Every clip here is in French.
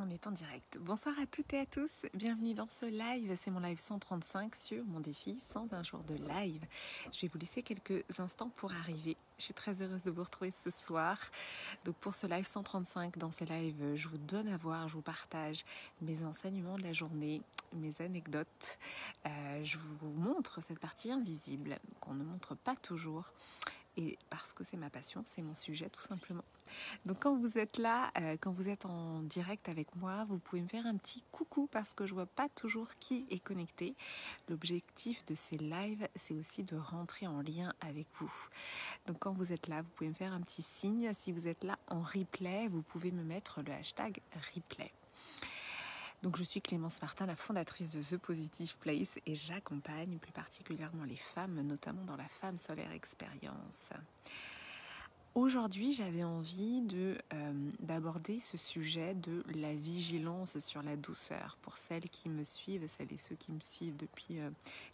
On est en direct. Bonsoir à toutes et à tous. Bienvenue dans ce live. C'est mon live 135 sur mon défi 120 jours de live. Je vais vous laisser quelques instants pour arriver. Je suis très heureuse de vous retrouver ce soir. Donc pour ce live 135, dans ces lives, je vous donne à voir, je vous partage mes enseignements de la journée, mes anecdotes. Je vous montre cette partie invisible qu'on ne montre pas toujours. Et parce que c'est ma passion, c'est mon sujet tout simplement. Donc quand vous êtes là, quand vous êtes en direct avec moi, vous pouvez me faire un petit coucou parce que je vois pas toujours qui est connecté. L'objectif de ces lives, c'est aussi de rentrer en lien avec vous. Donc quand vous êtes là, vous pouvez me faire un petit signe. Si vous êtes là en replay, vous pouvez me mettre le hashtag replay. Donc je suis Clémence Martin, la fondatrice de The Positive Place et j'accompagne plus particulièrement les femmes, notamment dans la Femme Solaire Expérience. Aujourd'hui, j'avais envie d'aborder ce sujet de la vigilance sur la douceur. Pour celles qui me suivent, celles et ceux qui me suivent depuis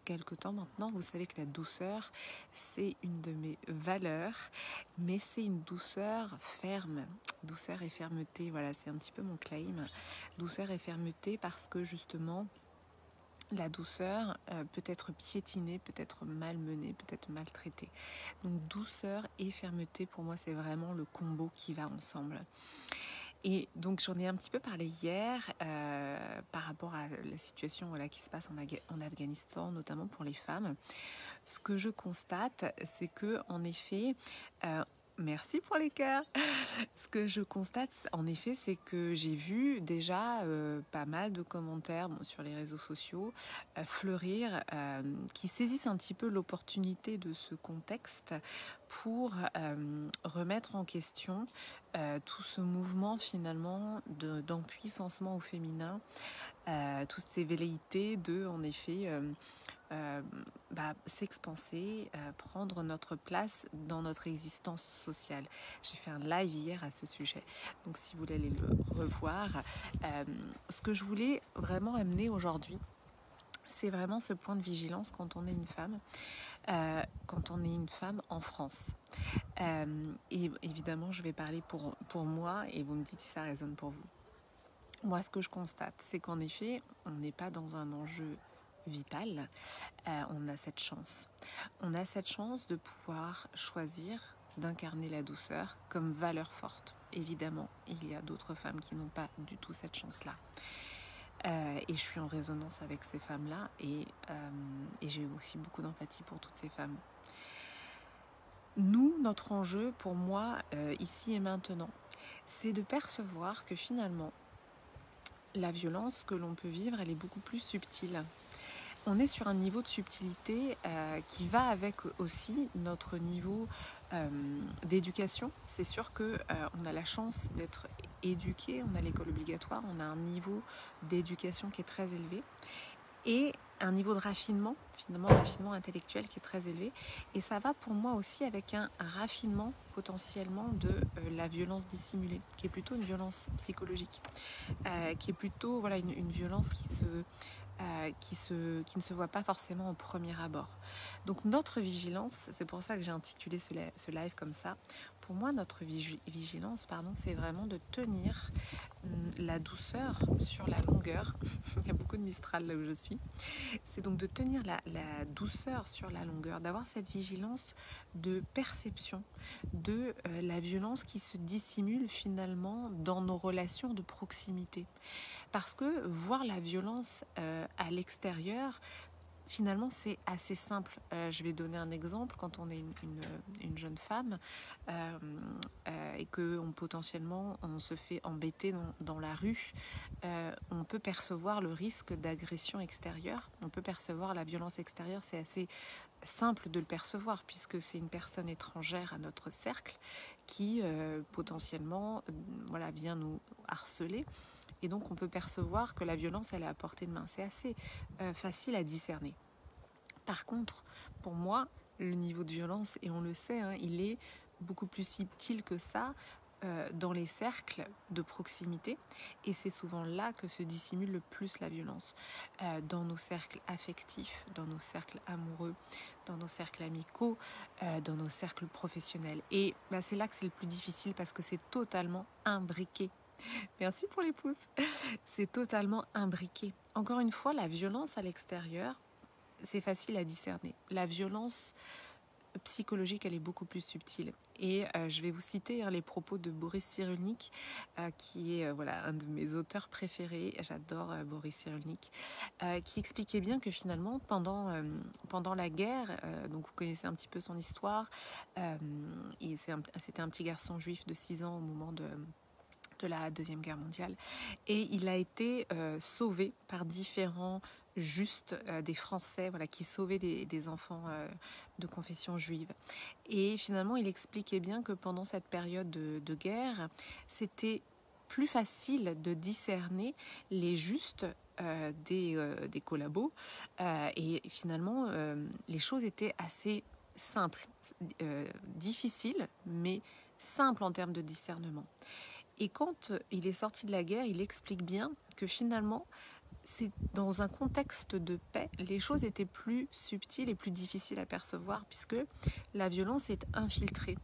quelque temps maintenant, vous savez que la douceur, c'est une de mes valeurs, mais c'est une douceur ferme. Douceur et fermeté, voilà, c'est un petit peu mon claim. Douceur et fermeté parce que justement, la douceur peut être piétinée, peut être malmenée, peut être maltraitée. Donc douceur et fermeté, pour moi, c'est vraiment le combo qui va ensemble. Et donc j'en ai un petit peu parlé hier par rapport à la situation qui se passe en Afghanistan, notamment pour les femmes. Ce que je constate, c'est que en effet, merci pour les cœurs. Ce que je constate, en effet, c'est que j'ai vu déjà pas mal de commentaires sur les réseaux sociaux fleurir, qui saisissent un petit peu l'opportunité de ce contexte pour remettre en question tout ce mouvement finalement d'empuissancement au féminin, toutes ces velléités de, en effet, s'expanser, prendre notre place dans notre existence sociale. J'ai fait un live hier à ce sujet, donc si vous voulez aller le revoir, ce que je voulais vraiment amener aujourd'hui, c'est vraiment ce point de vigilance quand on est une femme, en France. Et évidemment, je vais parler pour moi et vous me dites si ça résonne pour vous. Moi, ce que je constate, c'est qu'en effet, on n'est pas dans un enjeu vital. On a cette chance. On a cette chance de pouvoir choisir d'incarner la douceur comme valeur forte. Évidemment, il y a d'autres femmes qui n'ont pas du tout cette chance-là. Et je suis en résonance avec ces femmes-là et j'ai aussi beaucoup d'empathie pour toutes ces femmes. Nous, notre enjeu, pour moi, ici et maintenant, c'est de percevoir que finalement, la violence que l'on peut vivre, elle est beaucoup plus subtile. On est sur un niveau de subtilité qui va avec aussi notre niveau d'éducation. C'est sûr qu'on a la chance d'être éduqué, on a l'école obligatoire, on a un niveau d'éducation qui est très élevé et un niveau de raffinement, finalement raffinement intellectuel qui est très élevé. Et ça va pour moi aussi avec un raffinement potentiellement de la violence dissimulée, qui est plutôt une violence psychologique, qui est plutôt voilà, une violence qui ne se voit pas forcément au premier abord. Donc notre vigilance, c'est pour ça que j'ai intitulé ce live comme ça, pour moi notre vigilance, c'est vraiment de tenir la douceur sur la longueur. Il y a beaucoup de Mistral là où je suis. C'est donc de tenir la douceur sur la longueur, d'avoir cette vigilance de perception de la violence qui se dissimule finalement dans nos relations de proximité. Parce que voir la violence à l'extérieur, finalement, c'est assez simple. Je vais donner un exemple. Quand on est une jeune femme et que potentiellement on se fait embêter dans la rue, on peut percevoir le risque d'agression extérieure. On peut percevoir la violence extérieure. C'est assez simple de le percevoir puisque c'est une personne étrangère à notre cercle qui potentiellement vient nous harceler. Et donc, on peut percevoir que la violence, elle est à portée de main. C'est assez facile à discerner. Par contre, pour moi, le niveau de violence, et on le sait, il est beaucoup plus subtil que ça dans les cercles de proximité. Et c'est souvent là que se dissimule le plus la violence. Dans nos cercles affectifs, dans nos cercles amoureux, dans nos cercles amicaux, dans nos cercles professionnels. Et c'est là que c'est le plus difficile parce que c'est totalement imbriqué Merci pour les pouces. C'est totalement imbriqué. Encore une fois, la violence à l'extérieur, c'est facile à discerner. La violence psychologique, elle est beaucoup plus subtile. Et je vais vous citer les propos de Boris Cyrulnik, qui est voilà, un de mes auteurs préférés. J'adore Boris Cyrulnik, qui expliquait bien que finalement, pendant la guerre, donc vous connaissez un petit peu son histoire, c'était un petit garçon juif de 6 ans au moment de la Deuxième Guerre mondiale. Et il a été sauvé par différents justes des Français, voilà, qui sauvaient des enfants de confession juive. Et finalement, il expliquait bien que pendant cette période de guerre, c'était plus facile de discerner les justes des collabos. Et finalement, les choses étaient assez simples, difficiles, mais simples en termes de discernement. Et quand il est sorti de la guerre, il explique bien que finalement, c'est dans un contexte de paix, les choses étaient plus subtiles et plus difficiles à percevoir puisque la violence est infiltrée.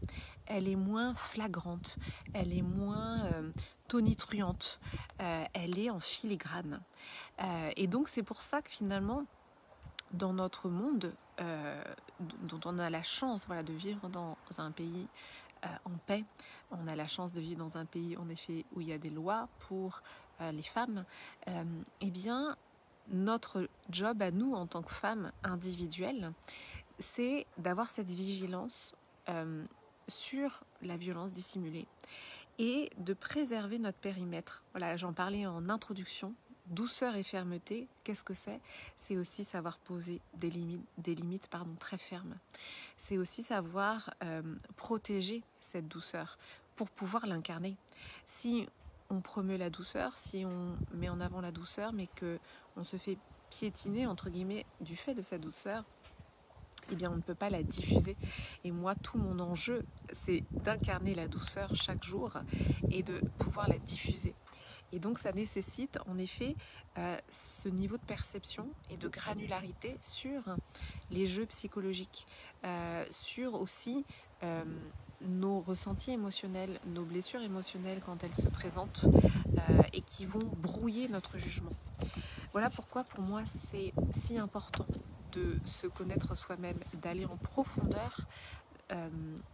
Elle est moins flagrante, elle est moins tonitruante, elle est en filigrane. Et donc c'est pour ça que finalement, dans notre monde, dont on a la chance voilà, de vivre dans un pays en paix. On a la chance de vivre dans un pays, en effet, où il y a des lois pour les femmes. Eh bien, notre job à nous, en tant que femmes individuelles, c'est d'avoir cette vigilance sur la violence dissimulée et de préserver notre périmètre. Voilà, j'en parlais en introduction. Douceur et fermeté, qu'est-ce que c'est? C'est aussi savoir poser des limites très fermes. C'est aussi savoir protéger cette douceur pour pouvoir l'incarner. Si on promeut la douceur, si on met en avant la douceur, mais qu'on se fait piétiner, entre guillemets, du fait de cette douceur, eh bien on ne peut pas la diffuser. Et moi, tout mon enjeu, c'est d'incarner la douceur chaque jour et de pouvoir la diffuser. Et donc ça nécessite en effet ce niveau de perception et de granularité sur les jeux psychologiques, sur aussi nos ressentis émotionnels, nos blessures émotionnelles quand elles se présentent et qui vont brouiller notre jugement. Voilà pourquoi pour moi c'est si important de se connaître soi-même, d'aller en profondeur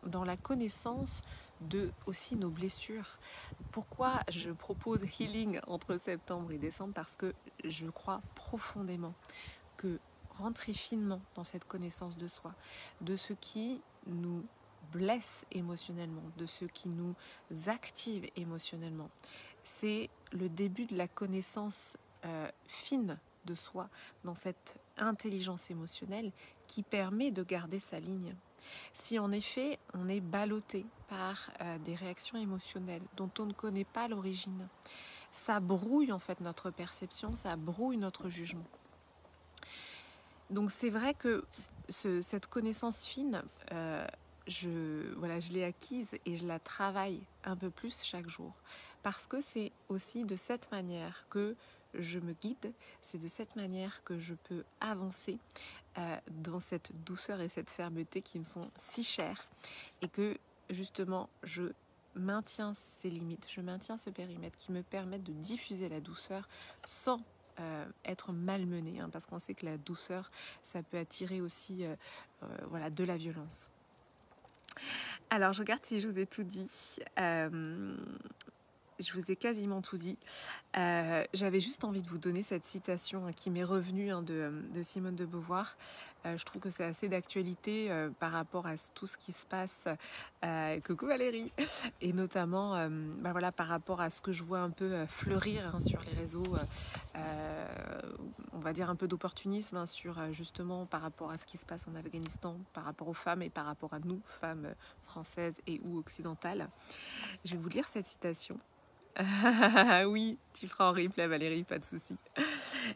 dans la connaissance de aussi nos blessures. Pourquoi je propose Healing entre septembre et décembre? Parce que je crois profondément que rentrer finement dans cette connaissance de soi, de ce qui nous blesse émotionnellement, de ce qui nous active émotionnellement, c'est le début de la connaissance fine de soi, dans cette intelligence émotionnelle qui permet de garder sa ligne. Si en effet on est ballotté par des réactions émotionnelles dont on ne connaît pas l'origine, ça brouille en fait notre perception, ça brouille notre jugement. Donc c'est vrai que cette connaissance fine, je l'ai acquise et je la travaille un peu plus chaque jour. Parce que c'est aussi de cette manière que je me guide, c'est de cette manière que je peux avancer dans cette douceur et cette fermeté qui me sont si chères et que justement je maintiens ces limites, je maintiens ce périmètre qui me permet de diffuser la douceur sans être malmenée, parce qu'on sait que la douceur, ça peut attirer aussi de la violence. Alors, je regarde si je vous ai tout dit. Je vous ai quasiment tout dit. J'avais juste envie de vous donner cette citation qui m'est revenue de Simone de Beauvoir. Je trouve que c'est assez d'actualité par rapport à tout ce qui se passe. Coucou Valérie. Et notamment par rapport à ce que je vois un peu fleurir sur les réseaux. On va dire un peu d'opportunisme sur justement par rapport à ce qui se passe en Afghanistan, par rapport aux femmes et par rapport à nous, femmes françaises et ou occidentales. Je vais vous lire cette citation. Oui, tu feras en replay Valérie, pas de souci.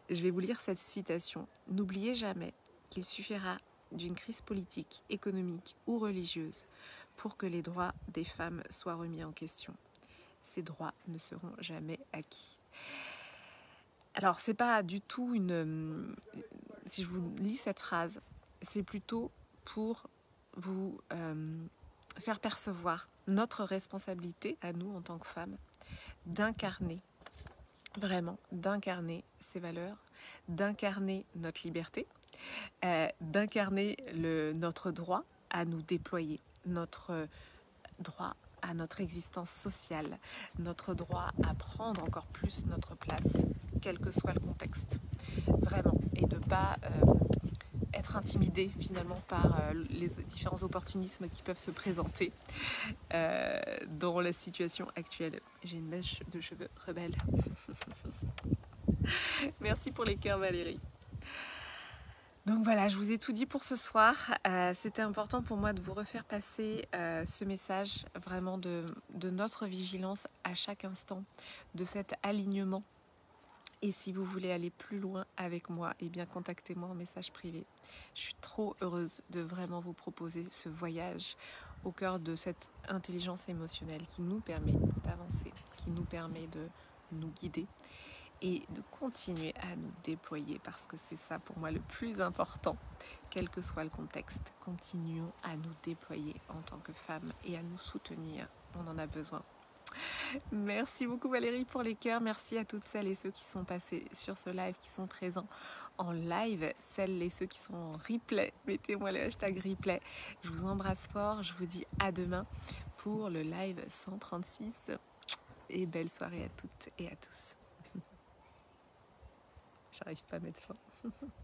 Je vais vous lire cette citation. N'oubliez jamais qu'il suffira d'une crise politique, économique ou religieuse pour que les droits des femmes soient remis en question. Ces droits ne seront jamais acquis. Alors, c'est pas du tout si je vous lis cette phrase, c'est plutôt pour vous faire percevoir notre responsabilité à nous en tant que femmes d'incarner, vraiment, d'incarner ces valeurs, d'incarner notre liberté, d'incarner notre droit à nous déployer, notre droit à notre existence sociale, notre droit à prendre encore plus notre place, quel que soit le contexte, vraiment, et de ne pas être intimidé finalement par les différents opportunismes qui peuvent se présenter dans la situation actuelle. J'ai une mèche de cheveux rebelle. Merci pour les cœurs, Valérie. Donc voilà, je vous ai tout dit pour ce soir. C'était important pour moi de vous refaire passer ce message vraiment de notre vigilance à chaque instant, de cet alignement. Et si vous voulez aller plus loin avec moi, eh bien contactez-moi en message privé. Je suis trop heureuse de vraiment vous proposer ce voyage au cœur de cette intelligence émotionnelle qui nous permet d'avancer, qui nous permet de nous guider et de continuer à nous déployer, parce que c'est ça pour moi le plus important, quel que soit le contexte. Continuons à nous déployer en tant que femmes et à nous soutenir, on en a besoin. Merci beaucoup Valérie pour les cœurs, merci à toutes celles et ceux qui sont passés sur ce live, qui sont présents en live, celles et ceux qui sont en replay, mettez-moi le hashtag replay. Je vous embrasse fort, je vous dis à demain pour le live 136 et belle soirée à toutes et à tous. J'arrive pas à mettre fin.